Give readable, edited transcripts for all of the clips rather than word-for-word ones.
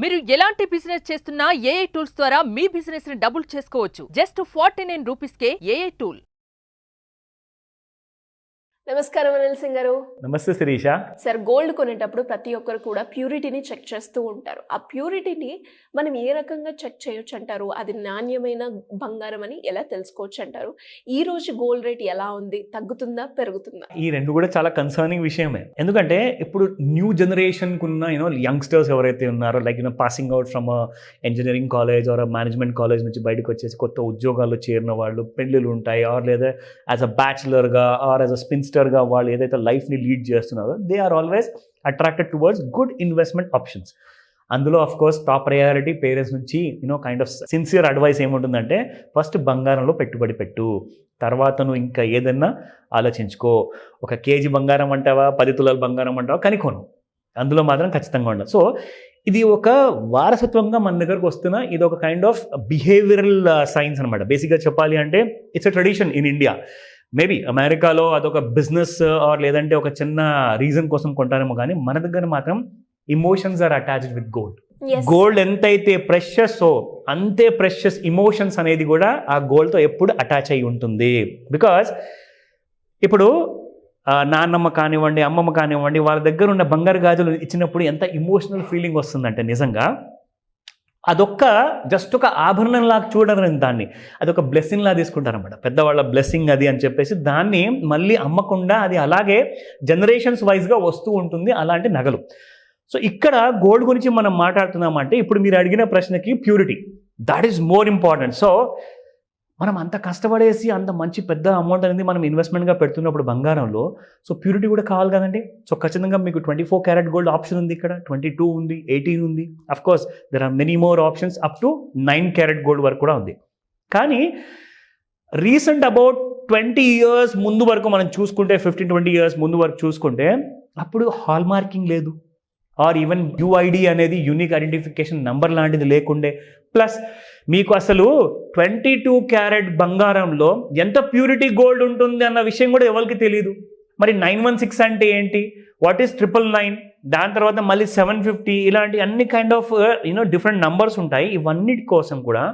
మీరు ఎలాంటి బిజినెస్ చేస్తున్నా ఏఐ టూల్స్ ద్వారా మీ బిజినెస్ ని డబుల్ చేసుకోవచ్చు. జస్ట్ 49 రూపీస్కే ఏఐ టూల్. నమస్కారం అనిల్ సింగ్ గారు. నమస్తే శిరీష. సార్, గోల్డ్ కొనేటప్పుడు ప్రతి ఒక్కరు కూడా ప్యూరిటీని చెక్ చేస్తూ ఉంటారు. ఆ ప్యూరిటీని మనం ఏ రకంగా చెక్ చేయొచ్చు అంటారు? అది నాణ్యమైన బంగారం అని ఎలా తెలుసుకోవచ్చు అంటారు? ఈ రోజు గోల్డ్ రేట్ ఎలా ఉంది? తగ్గుతుందా, పెరుగుతుందా? ఈ రెండు కూడా చాలా కన్సర్నింగ్ విషయమే. ఎందుకంటే ఇప్పుడు న్యూ జనరేషన్ కున్న యంగ్స్టర్స్ ఎవరైతే ఉన్నారో, like passing out from engineering college or management college నుంచి బయటకు వచ్చేసి కొత్త ఉద్యోగాల్లో చేరిన వాళ్ళు, పెళ్ళిళ్ళు ఉంటాయి, ఆర్ లేదా యాజ్ అ బ్యాచులర్గా ఆర్ యాజ్ అ స్పిన్స్టర్గా వాళ్ళు ఏదైతే లైఫ్ని లీడ్ చేస్తున్నారో, they are always attracted towards good investment options. అందులో of course top priority parents నుంచి కైండ్ ఆఫ్ సిన్సియర్ అడ్వైస్ ఏముంటుందంటే, ఫస్ట్ బంగారంలో పెట్టుబడి పెట్టు, తర్వాత నువ్వు ఇంకా ఏదన్నా ఆలోచించుకో. ఒక కేజీ బంగారం అంటావా, 10 తులాల బంగారం అంటావా, కనుక్కోను. అందులో మాత్రం ఖచ్చితంగా ఉండదు. సో ఇది ఒక వారసత్వంగా మన దగ్గరకు వస్తున్న ఇది ఒక కైండ్ ఆఫ్ బిహేవియరల్ సైన్స్ అనమాట. బేసిక్గా చెప్పాలి అంటే it's a tradition in India. Maybe అమెరికాలో అదొక బిజినెస్ ఆర్ లేదంటే ఒక చిన్న రీజన్ కోసం కొంటారేమో, కానీ మన దగ్గర మాత్రం emotions are attached with gold. Gold ఎంతైతే ప్రెషస్ అంతే ప్రెషస్ ఇమోషన్స్ అనేది కూడా ఆ గోల్డ్తో ఎప్పుడు అటాచ్ అయి ఉంటుంది. బికాస్ ఇప్పుడు నాన్నమ్మ కానివ్వండి, అమ్మమ్మ కానివ్వండి, వాళ్ళ దగ్గర ఉన్న బంగారు గాజులు ఇచ్చినప్పుడు ఎంత ఇమోషనల్ ఫీలింగ్ వస్తుందంటే, నిజంగా అదొక్క జస్ట్ ఒక ఆభరణంలాగా చూడరు దాన్ని, అదొక బ్లెస్సింగ్ లా తీసుకుంటారన్నమాట. పెద్దవాళ్ళ బ్లెస్సింగ్ అది అని చెప్పేసి దాన్ని మళ్ళీ అమ్మకుండా అది అలాగే జనరేషన్స్ వైజ్గా వస్తూ ఉంటుంది అలాంటి నగలు. సో ఇక్కడ గోల్డ్ గురించి మనం మాట్లాడుతున్నామంటే, ఇప్పుడు మీరు అడిగిన ప్రశ్నకి purity, that is more important. So మనం అంత కష్టపడేసి అంత మంచి పెద్ద అమౌంట్ అనేది మనం ఇన్వెస్ట్మెంట్గా పెడుతున్నప్పుడు బంగారంలో, సో ప్యూరిటీ కూడా కావాలి కదండి. సో ఖచ్చితంగా మీకు 24 క్యారెట్ గోల్డ్ ఆప్షన్ ఉంది, ఇక్కడ 22 ఉంది, 18 ఉంది. Of course there are many more options up to 9 carat gold వరకు కూడా ఉంది. కానీ రీసెంట్ అబౌట్ 20 years ముందు వరకు మనం చూసుకుంటే, 15-20 years ముందు వరకు చూసుకుంటే, అప్పుడు హాల్ మార్కింగ్ లేదు, ఆర్ ఈవెన్ యుఐడి అనేది యూనిక్ ఐడెంటిఫికేషన్ నంబర్ లాంటిది లేకుండే. ప్లస్ మీకు అసలు 22 క్యారెట్ బంగారంలో ఎంత ప్యూరిటీ గోల్డ్ ఉంటుంది అన్న విషయం కూడా ఎవరికి తెలియదు. మరి 916 అంటే ఏంటి, వాట్ ఈస్ 999, దాని తర్వాత మళ్ళీ 750, ఇలాంటి అన్ని కైండ్ ఆఫ్ డిఫరెంట్ నంబర్స్ ఉంటాయి. ఇవన్నిటి కోసం కూడా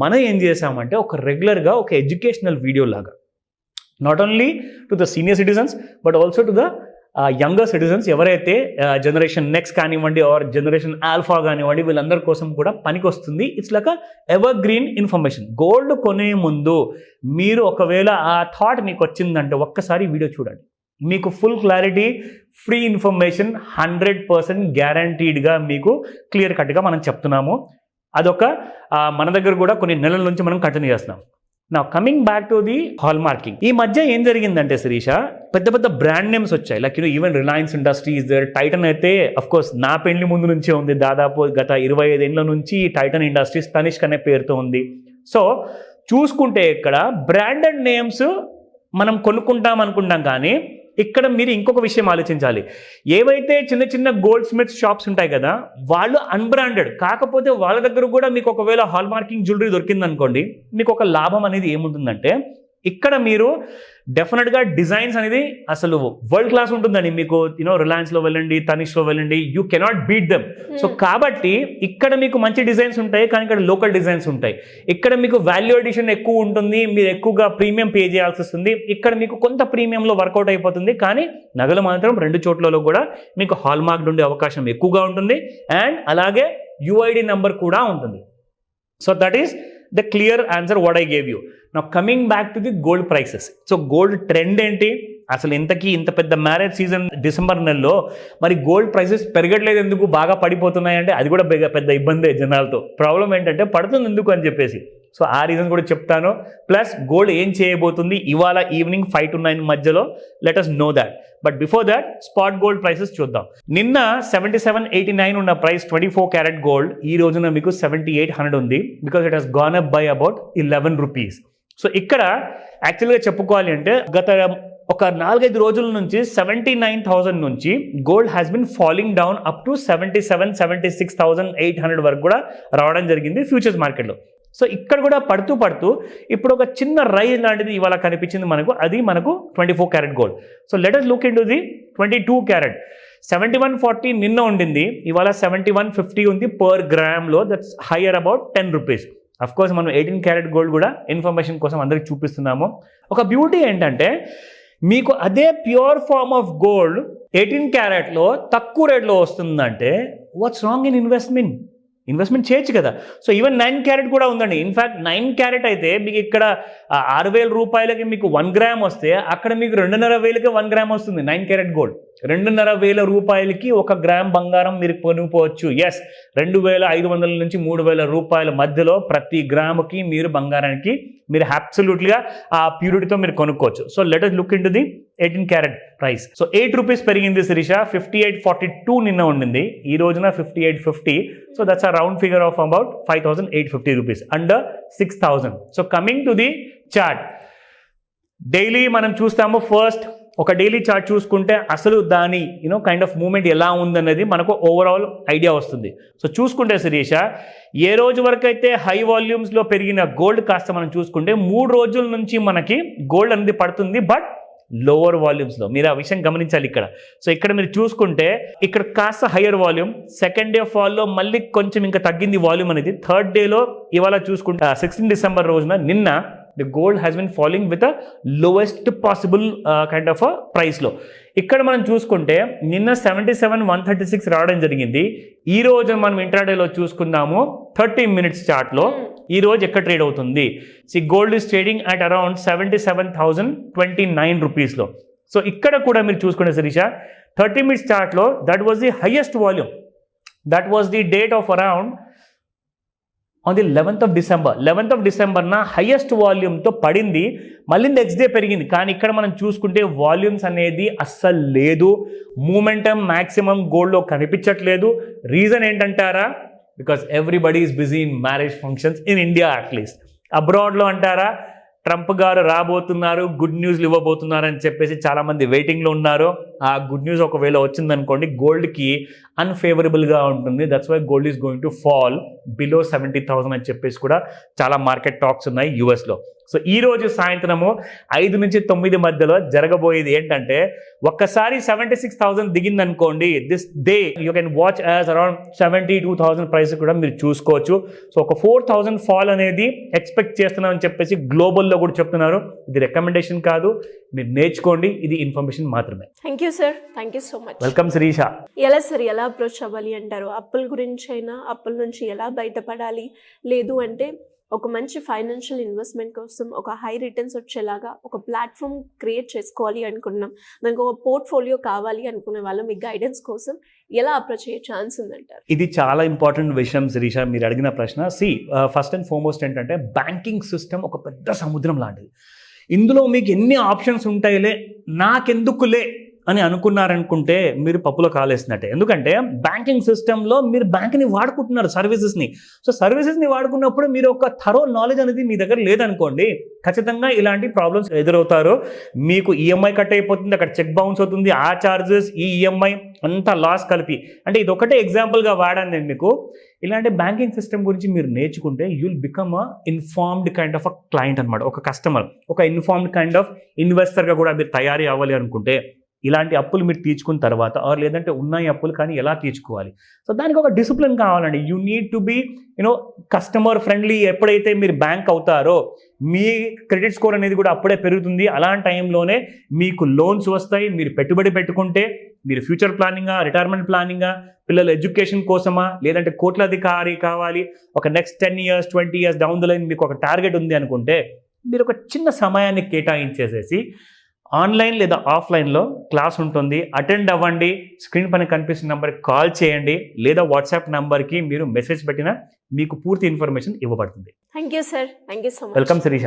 మనం ఏం చేసామంటే, ఒక రెగ్యులర్గా ఒక ఎడ్యుకేషనల్ వీడియో లాగా, not only to the senior citizens but also to the younger citizens, ఎవరైతే జనరేషన్ నెక్స్ట్ కానివ్వండి ఆర్ జనరేషన్ ఆల్ఫా కానివ్వండి, వీళ్ళందరి కోసం కూడా పనికి వస్తుంది. It's like ever green information. Gold కొనే ముందు మీరు ఒకవేళ ఆ థాట్ మీకు వచ్చిందంటే ఒక్కసారి వీడియో చూడండి, మీకు ఫుల్ క్లారిటీ, ఫ్రీ ఇన్ఫర్మేషన్ 100% గ్యారంటీడ్గా మీకు క్లియర్ కట్గా మనం చెప్తున్నాము. అదొక మన దగ్గర కూడా కొన్ని నెలల నుంచి మనం కంటిన్యూ చేస్తున్నాం. నా coming back to the hall marking, ఈ మధ్య ఏం జరిగిందంటే శిరీష, పెద్ద పెద్ద బ్రాండ్ నేమ్స్ వచ్చాయి. Like even Reliance industries, Titan అయితే అఫ్ కోర్స్ నా పెళ్లి ముందు నుంచే ఉంది, దాదాపు గత 25 ఏళ్ల నుంచి టైటన్ ఇండస్ట్రీస్ తనిష్క్ అనే పేరుతో ఉంది. సో చూసుకుంటే ఇక్కడ బ్రాండెడ్ నేమ్స్ మనం కొనుక్కుంటాం అనుకుంటాం, కానీ ఇక్కడ మీరు ఇంకొక విషయం ఆలోచించాలి. ఏవైతే చిన్న చిన్న గోల్డ్ స్మిత్ షాప్స్ ఉంటాయి కదా, వాళ్ళు అన్బ్రాండెడ్, కాకపోతే వాళ్ళ దగ్గర కూడా మీకు ఒకవేళ హాల్ మార్కింగ్ జ్యువెలరీ దొరికిందనుకోండి, మీకు ఒక లాభం అనేది ఏముంటుందంటే, ఇక్కడ మీరు డెఫినెట్గా డిజైన్స్ అనేది అసలు వరల్డ్ క్లాస్ ఉంటుందండి. మీకు రిలయన్స్లో వెళ్ళండి, తనిష్లో వెళ్ళండి, you cannot beat them. So కాబట్టి ఇక్కడ మీకు మంచి డిజైన్స్ ఉంటాయి, కానీ ఇక్కడ లోకల్ డిజైన్స్ ఉంటాయి. ఇక్కడ మీకు వాల్యూ ఎడిషన్ ఎక్కువ ఉంటుంది, మీరు ఎక్కువగా ప్రీమియం పే చేయాల్సి వస్తుంది. ఇక్కడ మీకు కొంత ప్రీమియంలో వర్కౌట్ అయిపోతుంది, కానీ నగలు మాత్రం 2 చోట్లలో కూడా మీకు హాల్ మార్క్ ఉండే అవకాశం ఎక్కువగా ఉంటుంది. అండ్ అలాగే యుఐడి నెంబర్ కూడా ఉంటుంది. So that is the clear answer what I gave you. Now coming back to the gold prices. So gold trend ఏంటి అసలు, ఇంత పెద్ద మ్యారేజ్ సీజన్ డిసెంబర్ నెలలో మరి గోల్డ్ ప్రైసెస్ పెరగట్లేదు ఎందుకు, బాగా పడిపోతున్నాయంటే అది కూడా పెద్ద ఇబ్బందే జనాలతో. ప్రాబ్లం ఏంటంటే పడుతుంది ఎందుకు అని చెప్పేసి. సో ఆ రీజన్ కూడా చెప్తాను. ప్లస్ గోల్డ్ ఏం చేయబోతుంది ఇవాళ ఈవినింగ్ 5 to 9 మధ్యలో, let us know that. But before that spot gold prices చూద్దాం. నిన్న 7789 ఉన్న ప్రైస్ 24 క్యారెట్ గోల్డ్, ఈ రోజున మీకు 7800 ఉంది, because it has gone up by about 11 rupees. So ఇక్కడ యాక్చువల్గా చెప్పుకోవాలి అంటే గత ఒక 4-5 రోజుల నుంచి 79,000 నుంచి gold has been falling down up to 76,800 వరకు కూడా రావడం జరిగింది ఫ్యూచర్స్ మార్కెట్లో. సో ఇక్కడ కూడా పడుతూ ఇప్పుడు ఒక చిన్న రైజ్ లాంటిది ఇవాళ కనిపించింది మనకు, అది మనకు 24 carat gold. So let us look into the 22 carat. 7140 నిన్న ఉండింది, ఇవాళ 7150 ఉంది పర్ గ్రామ్లో. That's higher about 10 rupees. Of course మనం 18 క్యారెట్ గోల్డ్ కూడా ఇన్ఫర్మేషన్ కోసం అందరికి చూపిస్తున్నాము. ఒక బ్యూటీ ఏంటంటే మీకు అదే ప్యూర్ ఫార్మ్ ఆఫ్ గోల్డ్ 18 క్యారెట్లో తక్కువ రేట్లో వస్తుందంటే వాట్స్ రాంగ్ ఇన్ ఇన్వెస్ట్మెంట్ చేయొచ్చు కదా. సో ఈవెన్ 9 క్యారెట్ కూడా ఉందండి. ఇన్ఫ్యాక్ట్ 9 క్యారెట్ అయితే మీకు ఇక్కడ 6,000 రూపాయలకి మీకు 1 గ్రామ్ వస్తే అక్కడ మీకు 2,500కి 1 గ్రామ్ వస్తుంది 9 క్యారెట్ గోల్డ్. 2,500 రూపాయలకి 1 గ్రామ్ బంగారం మీరు కొనుక్కోవచ్చు. ఎస్, 2,500 నుంచి 3,000 రూపాయల మధ్యలో ప్రతి గ్రాముకి మీరు బంగారానికి మీరు అబ్సల్యూట్లీగా ఆ ప్యూరిటీతో మీరు కొనుక్కోవచ్చు. So let us look into the 18 carrot price. So 8 rupees పెరిగింది శిరీష. 5842 నిన్న ఉండింది, ఈ రోజున 5850. So that's a round figure of about 5,850 rupees, under 6,000. So coming to the chart, daily మనం చూస్తాము. ఫస్ట్ ఒక డైలీ చార్ట్ చూసుకుంటే అసలు దాని కైండ్ ఆఫ్ మూమెంట్ ఎలా ఉందన్నది మనకు ఓవరాల్ ఐడియా వస్తుంది. సో చూసుకుంటే శిరీష, ఏ రోజు వరకు అయితే హై వాల్యూమ్స్లో పెరిగిన గోల్డ్ కాస్త మనం చూసుకుంటే 3 రోజుల నుంచి మనకి గోల్డ్ అనేది పడుతుంది, బట్ లోవర్ వాల్యూమ్స్లో. మీరు ఆ విషయం గమనించాలి ఇక్కడ. సో ఇక్కడ మీరు చూసుకుంటే ఇక్కడ కాస్త హయ్యర్ వాల్యూమ్, సెకండ్ డే ఫాల్లో మళ్ళీ కొంచెం ఇంకా తగ్గింది వాల్యూమ్ అనేది. థర్డ్ డేలో ఇవాళ చూసుకుంటే 16 డిసెంబర్ రోజున నిన్న the gold has been falling with a lowest possible kind of a price లో. ఇక్కడ మనం చూసుకుంటే నిన్న 77,136 రావడం జరిగింది. ఈ రోజు మనం ఇంట్రాడేలో చూసుకుందాము 30 మినిట్స్ చార్ట్లో ఈ రోజు ఎక్కడ ట్రేడ్ అవుతుంది. Gold is trading at around 77,029 రూపీస్లో. సో ఇక్కడ కూడా మీరు చూసుకుంటే శిరీష 30 మినిట్స్ చార్ట్లో that was the highest volume. That was the date of around on the 11th of December. 11th of December highest వాల్యూమ్తో పడింది, మళ్ళీ నెక్స్ట్ డే పెరిగింది. కానీ ఇక్కడ మనం చూసుకుంటే వాల్యూమ్స్ అనేది అస్సలు లేదు, మూమెంటం మ్యాక్సిమం గోల్డ్లో కనిపించట్లేదు. రీజన్ ఏంటంటారా? Because everybody is busy in marriage functions in India at least. అబ్రాడ్లో అంటారా, ట్రంప్ గారు రాబోతున్నారు, గుడ్ న్యూస్లు ఇవ్వబోతున్నారు అని చెప్పేసి చాలామంది వెయిటింగ్లో ఉన్నారు. ఆ గుడ్ న్యూస్ ఒకవేళ వచ్చిందనుకోండి గోల్డ్కి అన్ఫేవరబుల్గా ఉంటుంది. That's why gold is going to fall below 70,000 అని చెప్పేసి కూడా చాలా మార్కెట్ టాక్స్ ఉన్నాయి యూఎస్లో. సో ఈ రోజు సాయంత్రము 5 నుంచి 9 మధ్యలో జరగబోయేది ఏంటంటే, ఒక్కసారి 76,000 దిగింది అనుకోండి, this day you can watch as around 72,000 price కూడా మీరు చూసుకోవచ్చు. సో ఒక 4,000 ఫాల్ అనేది ఎక్స్పెక్ట్ చేస్తున్నామని చెప్పేసి గ్లోబల్లో కూడా చెప్తున్నారు. ఇది రికమెండేషన్ కాదు, మీరు నేర్చుకోండి, ఇది ఇన్ఫర్మేషన్ మాత్రమే. Thank you sir, thank you so much. Welcome Shirisha. ఎలా సార్, ఎలా అప్రోచ్ అవ్వాలి అంటారు? అప్పుల గురించి అయినా, అప్పుల నుంచి ఎలా బయటపడాలి, లేదు అంటే ఒక మంచి ఫైనాన్షియల్ ఇన్వెస్ట్మెంట్ కోసం ఒక హై రిటర్న్స్ వచ్చేలాగా ఒక ప్లాట్ఫామ్ క్రియేట్ చేసుకోవాలి అనుకున్నాం, దానికి ఒక పోర్ట్ఫోలియో కావాలి అనుకునే వాళ్ళు మీ గైడెన్స్ కోసం ఎలా అప్రోచ్ అయ్యే ఛాన్స్ ఉందంటారు? ఇది చాలా ఇంపార్టెంట్ విషయం శిరీష, మీరు అడిగిన ప్రశ్న. ఫస్ట్ అండ్ ఫార్మోస్ట్ ఏంటంటే, బ్యాంకింగ్ సిస్టమ్ ఒక పెద్ద సముద్రం లాంటిది. ఇందులో మీకు ఎన్ని ఆప్షన్స్ ఉంటాయిలే, నాకెందుకులే అని అనుకున్నారనుకుంటే మీరు పప్పులో కాలేసినట్టే. ఎందుకంటే బ్యాంకింగ్ సిస్టంలో మీరు బ్యాంక్ని వాడుకుంటున్నారు, సర్వీసెస్ని. సో సర్వీసెస్ని వాడుకున్నప్పుడు మీరు ఒక థరో నాలెడ్జ్ అనేది మీ దగ్గర లేదనుకోండి, ఖచ్చితంగా ఇలాంటి ప్రాబ్లమ్స్ ఎదురవుతారు. మీకు ఈఎంఐ కట్ అయిపోతుంది, అక్కడ చెక్ బౌన్స్ అవుతుంది, ఆ ఛార్జెస్, ఈ ఈఎంఐ అంతా లాస్ కలిపి. అంటే ఇది ఒకటే ఎగ్జాంపుల్గా వాడాను నేను మీకు. ఇలాంటి బ్యాంకింగ్ సిస్టమ్ గురించి మీరు నేర్చుకుంటే you will become a informed kind of a client అనమాట. ఒక కస్టమర్, ఒక ఇన్ఫార్మ్డ్ కైండ్ ఆఫ్ ఇన్వెస్టర్గా కూడా మీరు తయారీ అవ్వాలి అనుకుంటే, ఇలాంటి అప్పులు మీరు తీర్చుకున్న తర్వాత, లేదంటే ఉన్నాయి అప్పులు కానీ ఎలా తీర్చుకోవాలి, సో దానికి ఒక డిసిప్లిన్ కావాలండి. You need to be customer friendly. ఎప్పుడైతే మీరు బ్యాంక్ అవుతారో మీ క్రెడిట్ స్కోర్ అనేది కూడా అప్పుడే పెరుగుతుంది. అలాంటి టైంలోనే మీకు లోన్స్ వస్తాయి. మీరు పెట్టుబడి పెట్టుకుంటే మీరు ఫ్యూచర్ ప్లానింగా, రిటైర్మెంట్ ప్లానింగా, పిల్లల ఎడ్యుకేషన్ కోసమా, లేదంటే కోట్లాధికారి కావాలి, ఒక next 10 years 20 years down the line మీకు ఒక టార్గెట్ ఉంది అనుకుంటే, మీరు ఒక చిన్న సమయాన్ని కేటాయించేసేసి ఆన్లైన్ లేదా ఆఫ్లైన్లో క్లాస్ ఉంటుంది, అటెండ్ అవ్వండి. స్క్రీన్ పైన కనిపిస్తున్న నెంబర్కి కాల్ చేయండి, లేదా వాట్సాప్ నెంబర్కి మీరు మెసేజ్ పెట్టినా మీకు పూర్తి ఇన్ఫర్మేషన్ ఇవ్వబడుతుంది. Thank you sir, thank you so much. Welcome Sirisha.